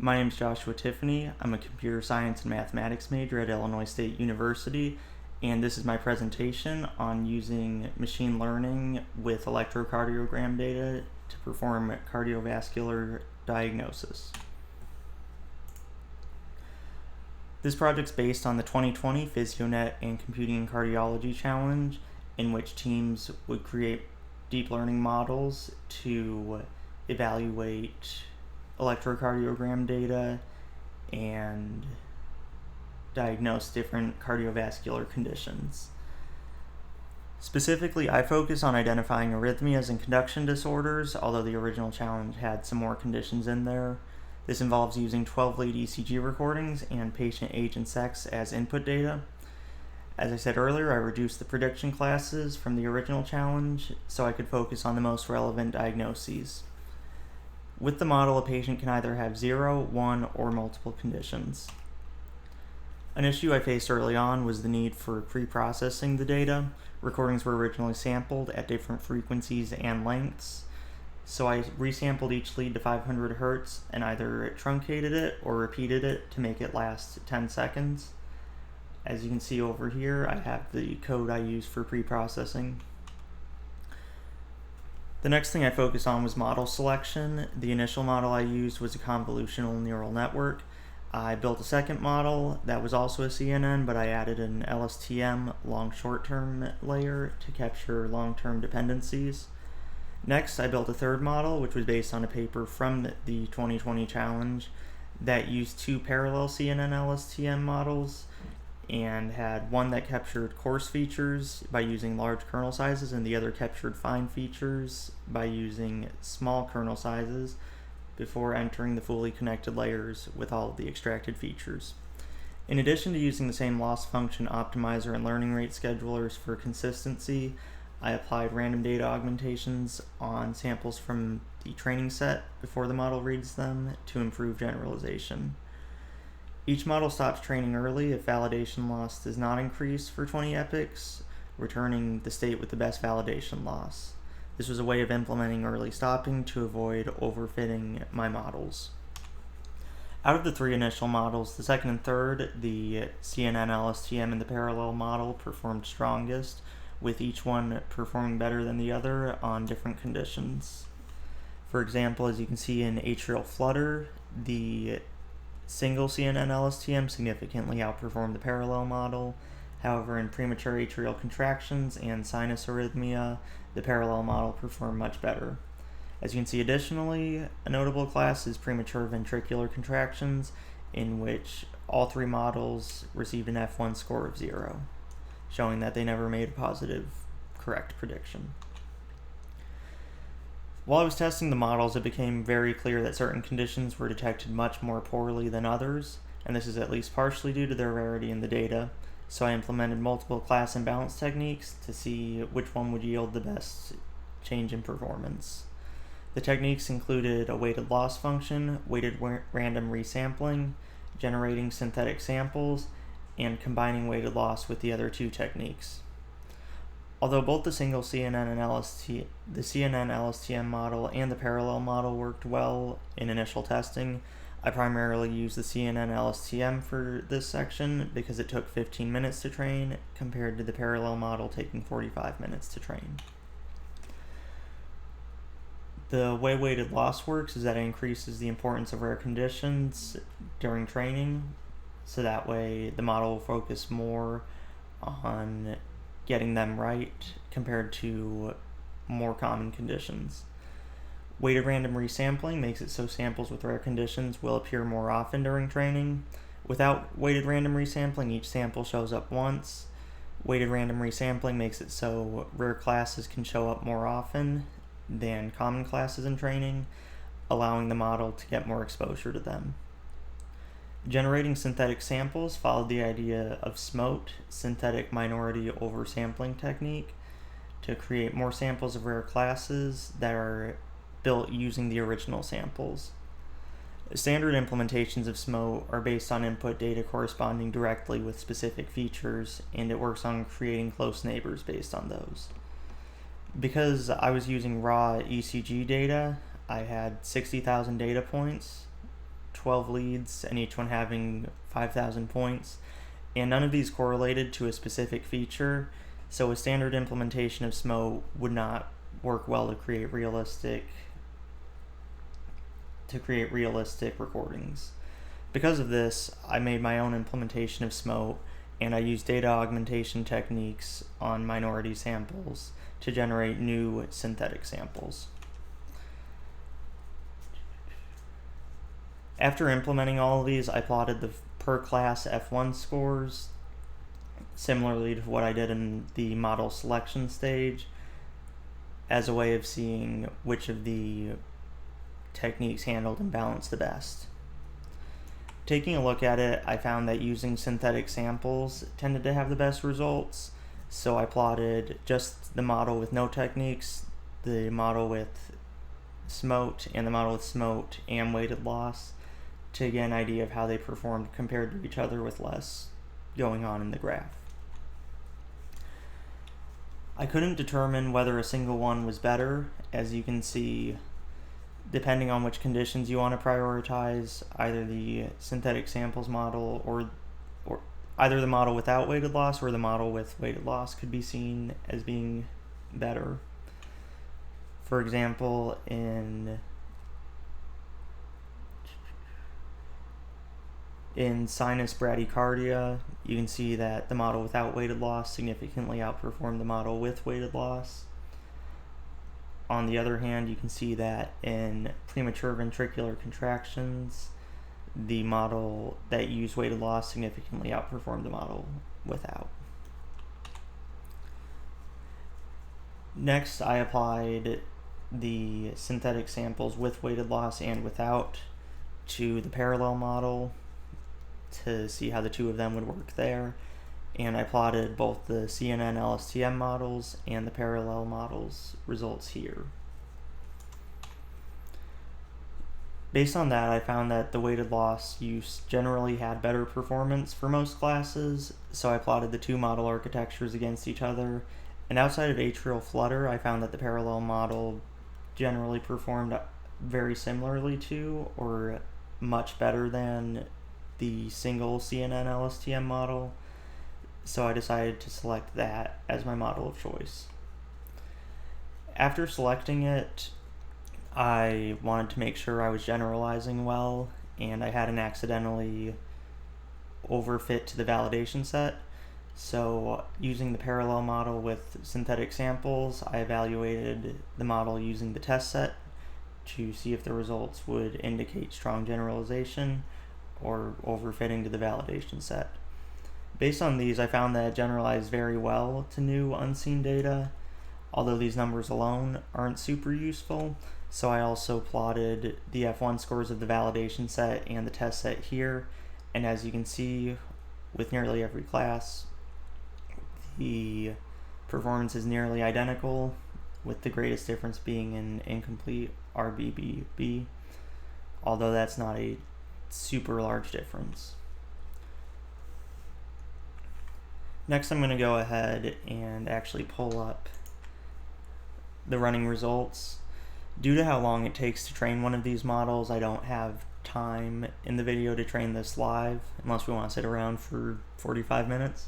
My name is Joshua Tiffany. I'm a computer science and mathematics major at Illinois State University, and this is my presentation on using machine learning with electrocardiogram data to perform cardiovascular diagnosis. This project's based on the 2020 PhysioNet and Computing and Cardiology Challenge, in which teams would create deep learning models to evaluate electrocardiogram data and diagnose different cardiovascular conditions. Specifically, I focus on identifying arrhythmias and conduction disorders, although the original challenge had some more conditions in there. This involves using 12 lead ECG recordings and patient age and sex as input data. As I said earlier, I reduced the prediction classes from the original challenge so I could focus on the most relevant diagnoses. With the model, a patient can either have 0, 1, or multiple conditions. An issue I faced early on was the need for pre-processing the data. Recordings were originally sampled at different frequencies and lengths, so I resampled each lead to 500 Hz and either truncated it or repeated it to make it last 10 seconds. As you can see over here, I have the code I used for pre-processing. The next thing I focused on was model selection. The initial model I used was a convolutional neural network. I built a second model that was also a CNN, but I added an LSTM long short-term layer to capture long-term dependencies. Next, I built a third model, which was based on a paper from the 2020 challenge that used two parallel CNN LSTM models and had one that captured coarse features by using large kernel sizes and the other captured fine features by using small kernel sizes before entering the fully connected layers with all of the extracted features. In addition to using the same loss function optimizer and learning rate schedulers for consistency, I applied random data augmentations on samples from the training set before the model reads them to improve generalization. Each model stops training early if validation loss does not increase for 20 epochs, returning the state with the best validation loss. This was a way of implementing early stopping to avoid overfitting my models. Out of the three initial models, the second and third, the CNN LSTM and the parallel model, performed strongest, with each one performing better than the other on different conditions. For example, as you can see in atrial flutter, the single CNN LSTM significantly outperformed the parallel model. However, in premature atrial contractions and sinus arrhythmia, the parallel model performed much better. As you can see, additionally, a notable class is premature ventricular contractions, in which all three models received an F1 score of 0, showing that they never made a positive correct prediction. While I was testing the models, it became very clear that certain conditions were detected much more poorly than others, and this is at least partially due to their rarity in the data, so I implemented multiple class imbalance techniques to see which one would yield the best change in performance. The techniques included a weighted loss function, weighted random resampling, generating synthetic samples, and combining weighted loss with the other two techniques. Although both the single CNN and the CNN LSTM model and the parallel model worked well in initial testing, I primarily used the CNN LSTM for this section because it took 15 minutes to train compared to the parallel model taking 45 minutes to train. The way weighted loss works is that it increases the importance of rare conditions during training, so that way the model will focus more on getting them right compared to more common conditions. Weighted random resampling makes it so samples with rare conditions will appear more often during training. Without weighted random resampling, each sample shows up once. Weighted random resampling makes it so rare classes can show up more often than common classes in training, allowing the model to get more exposure to them. Generating synthetic samples followed the idea of SMOTE, synthetic minority oversampling technique, to create more samples of rare classes that are built using the original samples. Standard implementations of SMOTE are based on input data corresponding directly with specific features, and it works on creating close neighbors based on those. Because I was using raw ECG data, I had 60,000 data points 12 leads, and each one having 5,000 points, and none of these correlated to a specific feature, so a standard implementation of SMO would not work well to create realistic recordings. Because of this, I made my own implementation of SMO, and I used data augmentation techniques on minority samples to generate new synthetic samples. After implementing all of these, I plotted the per class F1 scores, similarly to what I did in the model selection stage, as a way of seeing which of the techniques handled and balanced the best. Taking a look at it, I found that using synthetic samples tended to have the best results, so I plotted just the model with no techniques, the model with SMOT, and the model with SMOT and weighted loss to get an idea of how they performed compared to each other with less going on in the graph. I couldn't determine whether a single one was better. As you can see, depending on which conditions you want to prioritize, either the synthetic samples model or either the model without weighted loss or the model with weighted loss could be seen as being better. For example, in sinus bradycardia, you can see that the model without weighted loss significantly outperformed the model with weighted loss. On the other hand, you can see that in premature ventricular contractions, the model that used weighted loss significantly outperformed the model without. Next, I applied the synthetic samples with weighted loss and without to the parallel model to see how the two of them would work there, and I plotted both the CNN LSTM models and the parallel models results here. Based on that, I found that the weighted loss use generally had better performance for most classes, so I plotted the two model architectures against each other, and outside of atrial flutter, I found that the parallel model generally performed very similarly to or much better than the single CNN LSTM model, so I decided to select that as my model of choice. After selecting it, I wanted to make sure I was generalizing well, and I hadn't accidentally overfit to the validation set. So using the parallel model with synthetic samples, I evaluated the model using the test set to see if the results would indicate strong generalization or overfitting to the validation set. Based on these, I found that it generalized very well to new unseen data, although these numbers alone aren't super useful, so I also plotted the F1 scores of the validation set and the test set here, and as you can see, with nearly every class, the performance is nearly identical, with the greatest difference being in incomplete RBBB, although that's not a super large difference. Next, I'm going to go ahead and actually pull up the running results. Due to how long it takes to train one of these models, I don't have time in the video to train this live, unless we want to sit around for 45 minutes.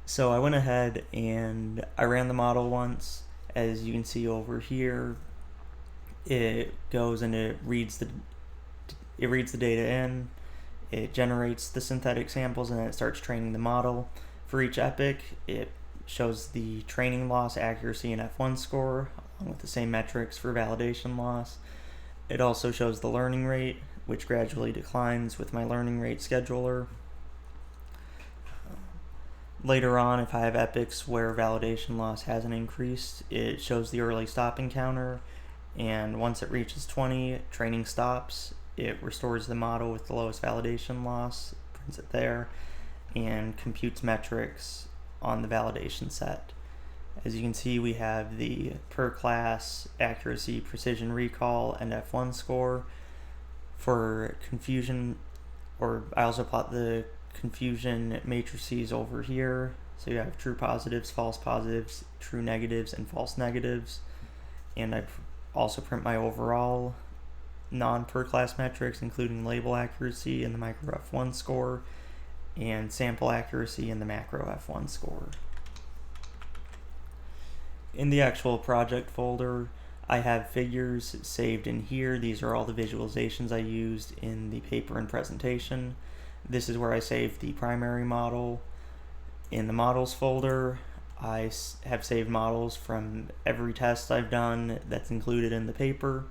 So I went ahead and I ran the model once. As you can see over here, it goes and it reads the data in, it generates the synthetic samples, and then it starts training the model. For each epoch, it shows the training loss, accuracy, and F1 score, along with the same metrics for validation loss. It also shows the learning rate, which gradually declines with my learning rate scheduler. Later on, if I have epochs where validation loss hasn't increased, it shows the early stopping counter, and once it reaches 20, training stops. It restores the model with the lowest validation loss, prints it there, and computes metrics on the validation set. As you can see, we have the per class, accuracy, precision recall, and F1 score. For confusion, or I also plot the confusion matrices over here. So you have true positives, true negatives, and false negatives. And I also print my overall non-per-class metrics, including label accuracy and the micro F1 score, and sample accuracy and the macro F1 score. In the actual project folder, I have figures saved in here. These are all the visualizations I used in the paper and presentation. This is where I saved the primary model. In the models folder, I have saved models from every test I've done that's included in the paper.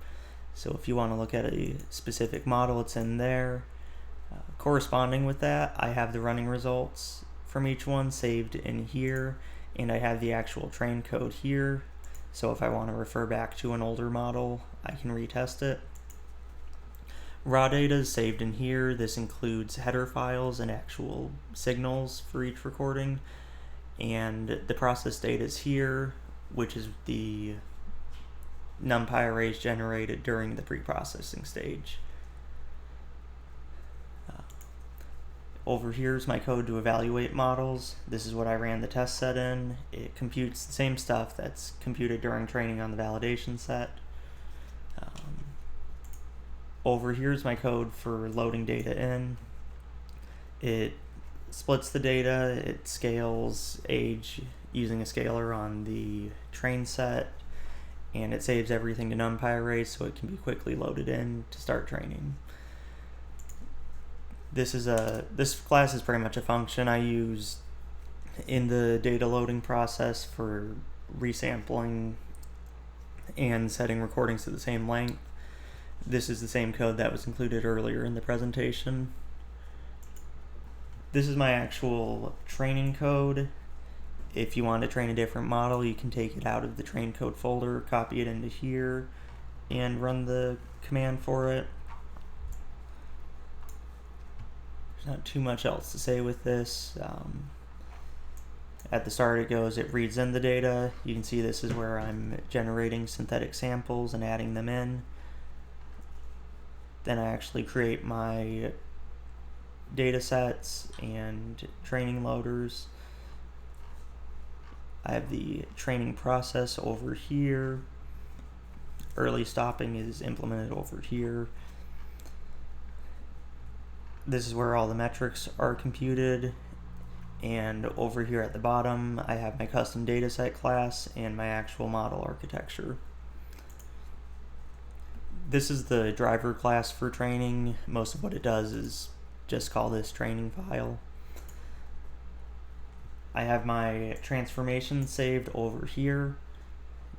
So if you want to look at a specific model, it's in there. Corresponding with that, I have the running results from each one saved in here, and I have the actual train code here. So if I want to refer back to an older model, I can retest it. Raw data is saved in here. This includes header files and actual signals for each recording. And the process data is here, which is the NumPy arrays generated during the pre-processing stage. Over here is my code to evaluate models. This is what I ran the test set in. It computes the same stuff that's computed during training on the validation set. Over here is my code for loading data in. It splits the data, it scales age using a scaler on the train set, and it saves everything to NumPy arrays so it can be quickly loaded in to start training. This class is pretty much a function I use in the data loading process for resampling and setting recordings to the same length. This is the same code that was included earlier in the presentation. This is my actual training code. If you want to train a different model, you can take it out of the train code folder, copy it into here, and run the command for it. There's not too much else to say with this. At the start it reads in the data. You can see this is where I'm generating synthetic samples and adding them in. Then I actually create my data sets and training loaders. I have the training process over here. Early stopping is implemented over here. This is where all the metrics are computed. And over here at the bottom, I have my custom dataset class and my actual model architecture. This is the driver class for training. Most of what it does is just call this training file. I have my transformation saved over here.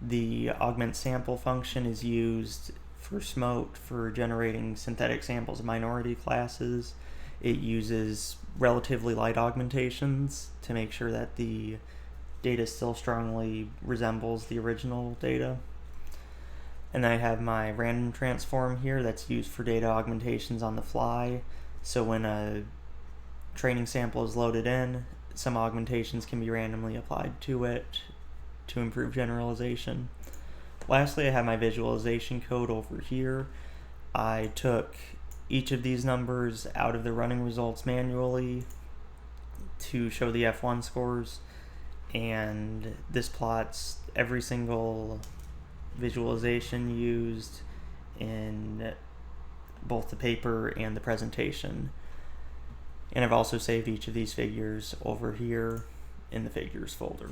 The augment sample function is used for SMOTE for generating synthetic samples of minority classes. It uses relatively light augmentations to make sure that the data still strongly resembles the original data. And I have my random transform here that's used for data augmentations on the fly. So when a training sample is loaded in, some augmentations can be randomly applied to it to improve generalization. Lastly, I have my visualization code over here. I took each of these numbers out of the running results manually to show the F1 scores, and this plots every single visualization used in both the paper and the presentation. And I've also saved each of these figures over here in the figures folder.